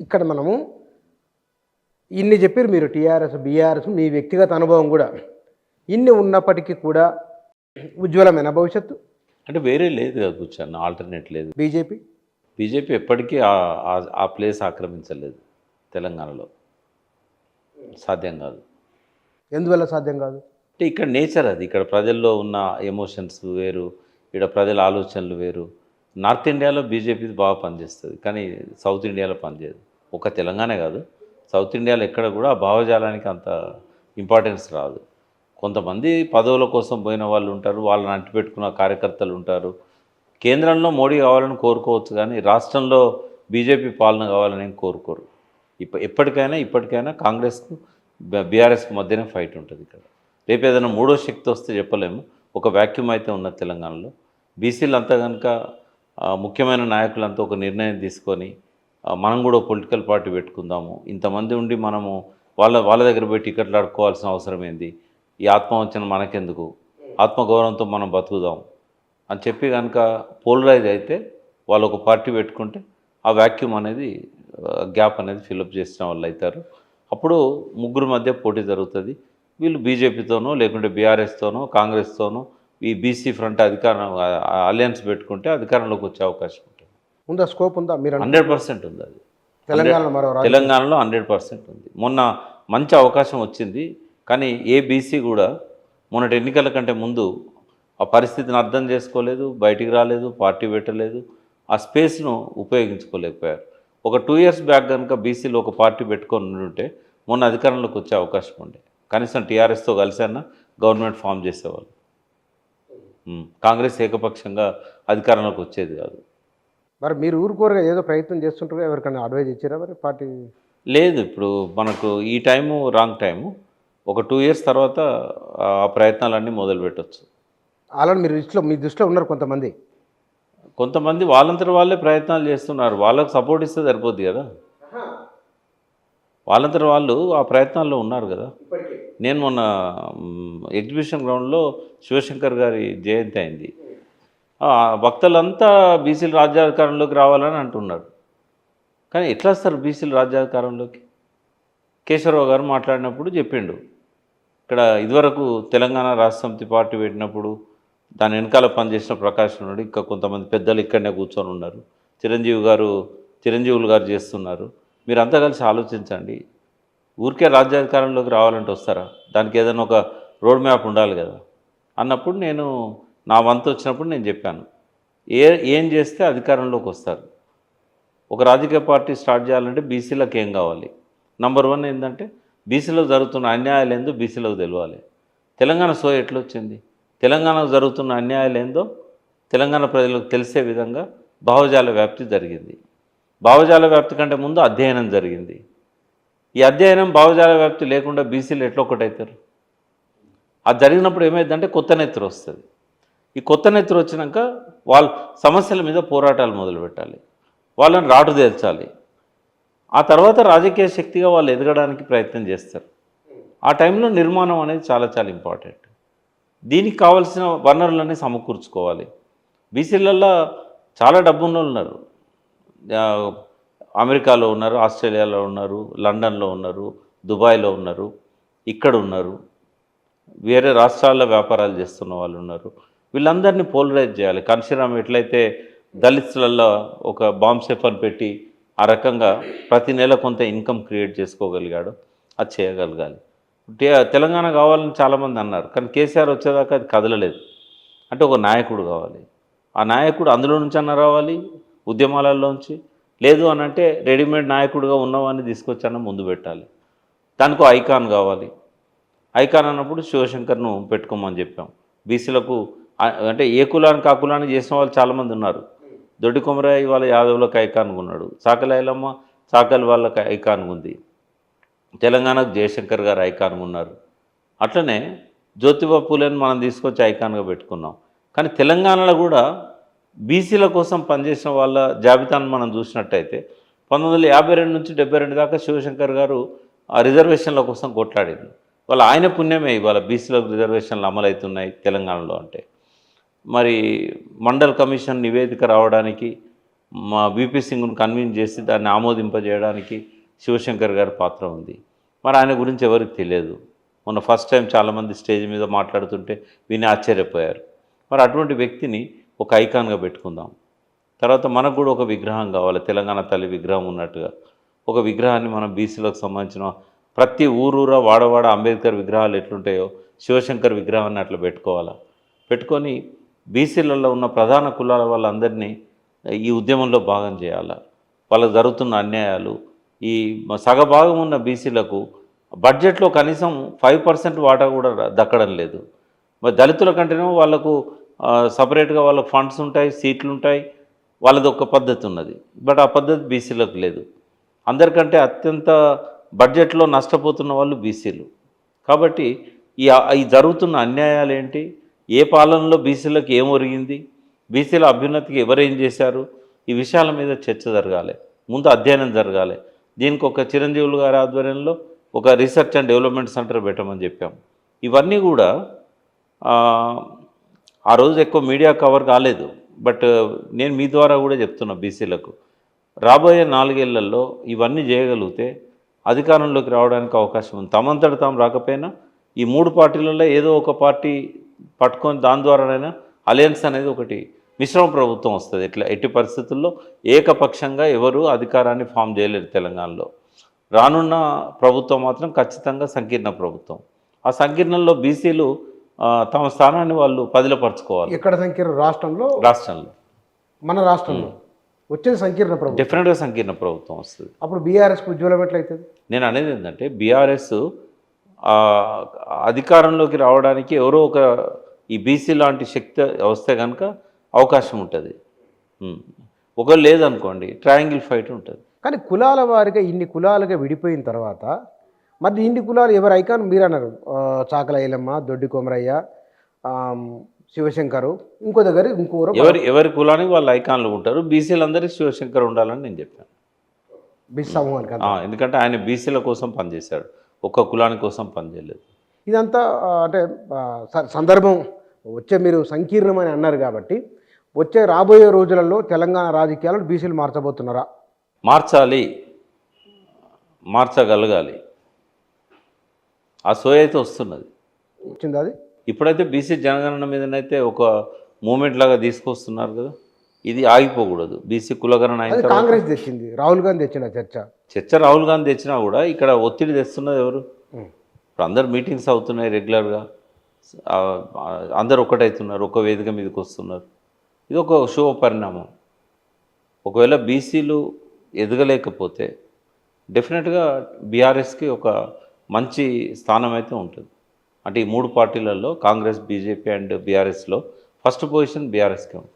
ఇక్కడ మనము ఇన్ని చెప్పారు మీరు టీఆర్ఎస్, బీఆర్ఎస్ మీ వ్యక్తిగత అనుభవం కూడా. ఇన్ని ఉన్నప్పటికీ కూడా ఉజ్వలమైన భవిష్యత్తు అంటే వేరే లేదు కదా కూర్చొని, ఆల్టర్నేట్ లేదు. బీజేపీ బీజేపీ ఎప్పటికీ ఆ ప్లేస్ ఆక్రమించలేదు తెలంగాణలో. సాధ్యం కాదు. ఎందువల్ల సాధ్యం కాదు? అంటే ఇక్కడ నేచర్ అది. ఇక్కడ ప్రజల్లో ఉన్న ఎమోషన్స్ వేరు, ఇక్కడ ప్రజల ఆలోచనలు వేరు. నార్త్ ఇండియాలో బీజేపీ బాగా పనిచేస్తుంది, కానీ సౌత్ ఇండియాలో పనిచేయదు. ఒక తెలంగాణ కాదు, సౌత్ ఇండియాలో ఎక్కడ కూడా ఆ భావజాలానికి అంత ఇంపార్టెన్స్ రాదు. కొంతమంది పదవుల కోసం పోయిన వాళ్ళు ఉంటారు, వాళ్ళని అంటిపెట్టుకున్న కార్యకర్తలు ఉంటారు. కేంద్రంలో మోడీ కావాలని కోరుకోవచ్చు, కానీ రాష్ట్రంలో బీజేపీ పాలన కావాలని కోరుకోరు. ఇప్పటికైనా కాంగ్రెస్కు బీఆర్ఎస్కి మధ్యనే ఫైట్ ఉంటుంది ఇక్కడ. రేపు ఏదైనా మూడో శక్తి వస్తే చెప్పలేము. ఒక వ్యాక్యూమ్ అయితే ఉన్నది తెలంగాణలో. బీసీలు అంతా కనుక ముఖ్యమైన నాయకులంతా ఒక నిర్ణయం తీసుకొని మనం కూడా పొలిటికల్ పార్టీ పెట్టుకుందాము, ఇంతమంది ఉండి మనము వాళ్ళ దగ్గర పోయి టికెట్లు అడుక్కోవాల్సిన అవసరం ఏంది, ఈ ఆత్మవంచన మనకెందుకు, ఆత్మగౌరవంతో మనం బతుకుదాం అని చెప్పి కనుక పోలరైజ్ అయితే వాళ్ళు ఒక పార్టీ పెట్టుకుంటే ఆ వ్యాక్యూమ్ అనేది, గ్యాప్ అనేది ఫిలప్ చేసిన వాళ్ళు అవుతారు. అప్పుడు ముగ్గురు మధ్య పోటీ జరుగుతుంది. వీళ్ళు బీజేపీతోనో లేకుంటే బీఆర్ఎస్తోనో కాంగ్రెస్తోనో ఈ బీసీ ఫ్రంట్ అలయన్స్ పెట్టుకుంటే అధికారంలోకి వచ్చే అవకాశం ఉంటుంది. ఉందా? స్కోప్ ఉందా? మీరు 100% ఉంది. అది తెలంగాణలో 100% ఉంది. మొన్న మంచి అవకాశం వచ్చింది, కానీ ఏ బీసీ కూడా మొన్నటి ఎన్నికల కంటే ముందు ఆ పరిస్థితిని అర్థం చేసుకోలేదు, బయటికి రాలేదు, పార్టీ పెట్టలేదు, ఆ స్పేస్ను ఉపయోగించుకోలేకపోయారు. ఒక 2 years బ్యాక్ కనుక బీసీలో ఒక పార్టీ పెట్టుకొని ఉంటే మొన్న అధికారంలోకి వచ్చే అవకాశం ఉండే. కనీసం టీఆర్ఎస్తో కలిసన్నా గవర్నమెంట్ ఫామ్ చేసేవాళ్ళు. కాంగ్రెస్ ఏకపక్షంగా అధికారంలోకి వచ్చేది కాదు. మరి మీరు ఊరుకోరుగా ఏదో ప్రయత్నం చేస్తుంటారు, ఎవరికైనా అడ్వైజ్ ఇచ్చారా మరి పార్టీ? లేదు, ఇప్పుడు మనకు ఈ టైము రాంగ్ టైము. ఒక 2 years తర్వాత ఆ ప్రయత్నాలన్నీ మొదలు పెట్టవచ్చు. అలాని మీరు మీ దృష్టిలో ఉన్నారు కొంతమంది వాళ్ళంతట వాళ్ళే ప్రయత్నాలు చేస్తున్నారు. వాళ్ళకు సపోర్ట్ ఇస్తే సరిపోద్ది కదా. వాళ్ళంతట వాళ్ళు ఆ ప్రయత్నాల్లో ఉన్నారు కదా. నేను మొన్న ఎగ్జిబిషన్ గ్రౌండ్లో శివశంకర్ గారి జయంతి అయింది. భక్తులంతా బీసీలు రాజ్యాధికారంలోకి రావాలని అంటున్నారు, కానీ ఎట్లా వస్తారు బీసీలు రాజ్యాధికారంలోకి? కేశవరావు గారు మాట్లాడినప్పుడు చెప్పిండు, ఇక్కడ ఇదివరకు తెలంగాణ రాష్ట్ర సమితి పార్టీ పెట్టినప్పుడు దాని వెనకాల పనిచేసిన ప్రకాశం ఉన్నాడు, ఇంకా కొంతమంది పెద్దలు ఇక్కడనే కూర్చొని ఉన్నారు, చిరంజీవులు గారు చేస్తున్నారు, మీరంతా కలిసి ఆలోచించండి. ఊరికే రాజ్యాధికారంలోకి రావాలంటే వస్తారా? దానికి ఏదైనా ఒక రోడ్ మ్యాప్ ఉండాలి కదా అన్నప్పుడు నేను నా వంతు వచ్చినప్పుడు నేను చెప్పాను, ఏం చేస్తే అధికారంలోకి వస్తారు. ఒక రాజకీయ పార్టీ స్టార్ట్ చేయాలంటే బీసీలకు ఏం కావాలి? నంబర్ 1 ఏంటంటే బీసీలో జరుగుతున్న అన్యాయాలు ఏందో బీసీలకు తెలియాలి. తెలంగాణ సో ఎట్లొచ్చింది? తెలంగాణకు జరుగుతున్న అన్యాయాలు ఏందో తెలంగాణ ప్రజలకు తెలిసే విధంగా భావజాల వ్యాప్తి జరిగింది. భావజాల వ్యాప్తి కంటే ముందు అధ్యయనం జరిగింది. ఈ అధ్యయనం భావజాల వ్యాప్తి లేకుండా బీసీలు ఎట్లా ఒకటవుతారు? అది జరిగినప్పుడు ఏమైందంటే కొత్త నెత్తురు వస్తుంది. ఈ కొత్త నెత్తురు వచ్చినాక వాళ్ళ సమస్యల మీద పోరాటాలు మొదలుపెట్టాలి, వాళ్ళని రాటు తేల్చాలి. ఆ తర్వాత రాజకీయ శక్తిగా వాళ్ళు ఎదగడానికి ప్రయత్నం చేస్తారు. ఆ టైంలో నిర్మాణం అనేది చాలా చాలా ఇంపార్టెంట్. దీనికి కావాల్సిన వనరులన్నీ సమకూర్చుకోవాలి. బీసీలలో చాలా డబ్బున్న వాళ్ళు ఉన్నారు, అమెరికాలో ఉన్నారు, ఆస్ట్రేలియాలో ఉన్నారు, లండన్లో ఉన్నారు, దుబాయ్లో ఉన్నారు, ఇక్కడ ఉన్నారు, వేరే రాష్ట్రాల్లో వ్యాపారాలు చేస్తున్న వాళ్ళు ఉన్నారు. వీళ్ళందరినీ పోలరైజ్ చేయాలి. కాన్షీరామ్ ఎట్లయితే దళితులలో ఒక బాంబ్ సెఫర్ పెట్టి ఆ రకంగా ప్రతి నెల కొంత ఇన్కమ్ క్రియేట్ చేసుకోగలిగాడు, అది చేయగలగాలి. తెలంగాణ కావాలని చాలామంది అన్నారు, కానీ కేసీఆర్ వచ్చేదాకా అది కదలలేదు. అంటే ఒక నాయకుడు కావాలి. ఆ నాయకుడు అందులో నుంచి అన్న రావాలి, ఉద్యమాలలోంచి. లేదు అని అంటే రెడీమేడ్ నాయకుడిగా ఉన్నవాడిని తీసుకొచ్చన్న ముందు పెట్టాలి. దానికి ఐకాన్ కావాలి. ఐకాన్ అన్నప్పుడు శివశంకర్ను పెట్టుకోమని చెప్పాం. బీసీలకు అంటే ఏ కులానికి ఆ కులానికి చేసిన వాళ్ళు చాలామంది ఉన్నారు. దొడ్డి కొమరయ్య వాళ్ళ యాదవులకు ఐకాన్గా ఉన్నాడు, చాకలైలమ్మ చాకలి వాళ్ళకి ఐకాన్గా ఉంది, తెలంగాణకు జయశంకర్ గారు ఐకాన్గా ఉన్నారు. అట్లనే జ్యోతిబా పూలేని మనం తీసుకొచ్చి ఐకాన్గా పెట్టుకున్నాం. కానీ తెలంగాణలో కూడా బీసీల కోసం పనిచేసిన వాళ్ళ జాబితాను మనం చూసినట్టయితే 1952 నుంచి 72 దాకా శివశంకర్ గారు ఆ రిజర్వేషన్ల కోసం కొట్లాడింది. వాళ్ళ ఆయన పుణ్యమే ఇవాళ బీసీలకు రిజర్వేషన్లు అమలవుతున్నాయి తెలంగాణలో. అంటే మరి మండల్ కమిషన్ నివేదిక రావడానికి మా బీపీ సింగ్ను కన్విన్స్ చేసి దాన్ని ఆమోదింపజేయడానికి శివశంకర్ గారి పాత్ర ఉంది. మరి ఆయన గురించి ఎవరికి తెలియదు. మొన్న ఫస్ట్ టైం చాలామంది స్టేజ్ మీద మాట్లాడుతుంటే విని ఆశ్చర్యపోయారు. మరి అటువంటి వ్యక్తిని ఒక ఐకాన్గా పెట్టుకుందాం. తర్వాత మనకు కూడా ఒక విగ్రహం కావాలి, తెలంగాణ తల్లి విగ్రహం ఉన్నట్టుగా ఒక విగ్రహాన్ని మనం బీసీలకు సంబంధించిన ప్రతి ఊరూరా వాడవాడ అంబేద్కర్ విగ్రహాలు ఎట్లుంటాయో శివశంకర్ విగ్రహాన్ని అట్లా పెట్టుకోవాలా. పెట్టుకొని బీసీలలో ఉన్న ప్రధాన కులాల వాళ్ళందరినీ ఈ ఉద్యమంలో భాగం చేయాలా. వాళ్ళకు జరుగుతున్న అన్యాయాలు, ఈ సగభాగం ఉన్న బీసీలకు బడ్జెట్లో కనీసం 5% వాటా కూడా దక్కడం లేదు. మరి దళితుల కంటేనేమో వాళ్ళకు సపరేట్గా వాళ్ళకు ఫండ్స్ ఉంటాయి, సీట్లు ఉంటాయి, వాళ్ళది ఒక పద్ధతి ఉన్నది. బట్ ఆ పద్ధతి బీసీలకు లేదు. అందరికంటే అత్యంత బడ్జెట్లో నష్టపోతున్న వాళ్ళు బీసీలు. కాబట్టి ఈ జరుగుతున్న అన్యాయాలు ఏంటి, ఏ పాలనలో బీసీలకు ఏం ఒరిగింది, బీసీల అభ్యున్నతికి ఎవరేం చేశారు, ఈ విషయాల మీద చర్చ జరగాలి, ముందు అధ్యయనం జరగాలి. దీనికి ఒక చిరంజీవులు గారి ఆధ్వర్యంలో ఒక రీసెర్చ్ అండ్ డెవలప్మెంట్ సెంటర్ పెట్టమని చెప్పాం. ఇవన్నీ కూడా ఆ రోజు ఎక్కువ మీడియా కవర్ కాలేదు. బట్ నేను మీ ద్వారా కూడా చెప్తున్నా బీసీలకు, రాబోయే 4 ఏళ్లలో ఇవన్నీ చేయగలిగితే అధికారంలోకి రావడానికి అవకాశం ఉంది. తమంతట తాము రాకపోయినా ఈ 3 పార్టీలలో ఏదో ఒక పార్టీ పట్టుకొని దాని ద్వారానైనా అలయన్స్ అనేది ఒకటి మిశ్రమ ప్రభుత్వం వస్తుంది. ఇట్లా ఎట్టి పరిస్థితుల్లో ఏకపక్షంగా ఎవరు అధికారాన్ని ఫామ్ చేయలేరు తెలంగాణలో. రానున్న ప్రభుత్వం మాత్రం ఖచ్చితంగా సంకీర్ణ ప్రభుత్వం. ఆ సంకీర్ణంలో బీసీలు తమ స్థానాన్ని వాళ్ళు పదిలపరచుకోవాలి. ఎక్కడ సంకీర్ణ? రాష్ట్రంలో మన రాష్ట్రంలో వచ్చేది సంకీర్ణ ప్రభుత్వం. డెఫినెట్గా సంకీర్ణ ప్రభుత్వం వస్తుంది. అప్పుడు బీఆర్ఎస్కి ఉజ్వలం ఎట్లయితుంది? నేను అనేది ఏంటంటే బీఆర్ఎస్ అధికారంలోకి రావడానికి ఎవరో ఒక ఈ బీసీ లాంటి శక్తి వస్తే కనుక అవకాశం ఉంటుంది. ఒకరు లేదనుకోండి ట్రయాంగిల్ ఫైట్ ఉంటుంది. కానీ కులాల వారిగా ఇన్ని కులాలుగా విడిపోయిన తర్వాత మరి ఇన్ని కులాలు ఎవరు ఐకాన్? మీరు అన్నారు చాకల ఐలమ్మ, దొడ్డి కొమరయ్య, శివశంకరు, ఇంకో దగ్గర ఇంకోరు, ఎవరి కులానికి వాళ్ళు ఐకాన్లు ఉంటారు. బీసీలందరికీ శివశంకర్ ఉండాలని నేను చెప్పాను. బీసీ సమూహానికి. ఎందుకంటే ఆయన బీసీల కోసం పనిచేశాడు, ఒక్క కులాని కోసం పనిచేయలేదు. ఇదంతా అంటే సందర్భం వచ్చే మీరు సంకీర్ణమని అన్నారు కాబట్టి వచ్చే రాబోయే రోజులలో తెలంగాణ రాజకీయాలను బీసీలు మార్చబోతున్నారా? మార్చగలగాలి. ఆ సోయ అయితే వస్తున్నది, వచ్చింది. అది ఇప్పుడైతే బీసీ జనగణన మీదనైతే ఒక మూమెంట్ లాగా తీసుకొస్తున్నారు కదా, ఇది ఆగిపోకూడదు. బీసీ కులగణన అయిన కాంగ్రెస్ తెచ్చింది, రాహుల్ గాంధీ తెచ్చిన చర్చ రాహుల్ గాంధీ తెచ్చినా కూడా ఇక్కడ ఒత్తిడి తెస్తున్నది ఎవరు? ఇప్పుడు అందరు మీటింగ్స్ అవుతున్నాయి రెగ్యులర్గా, అందరు ఒకటవుతున్నారు, ఒక వేదిక మీదకి వస్తున్నారు. ఇది ఒక శుభ పరిణామం. ఒకవేళ బీసీలు ఎదగలేకపోతే డెఫినెట్గా బీఆర్ఎస్కి ఒక మంచి స్థానం అయితే ఉంటుంది. అంటే ఈ 3 పార్టీలలో కాంగ్రెస్, బీజేపీ అండ్ బీఆర్ఎస్లో ఫస్ట్ పొజిషన్ బీఆర్ఎస్కే ఉంటుంది.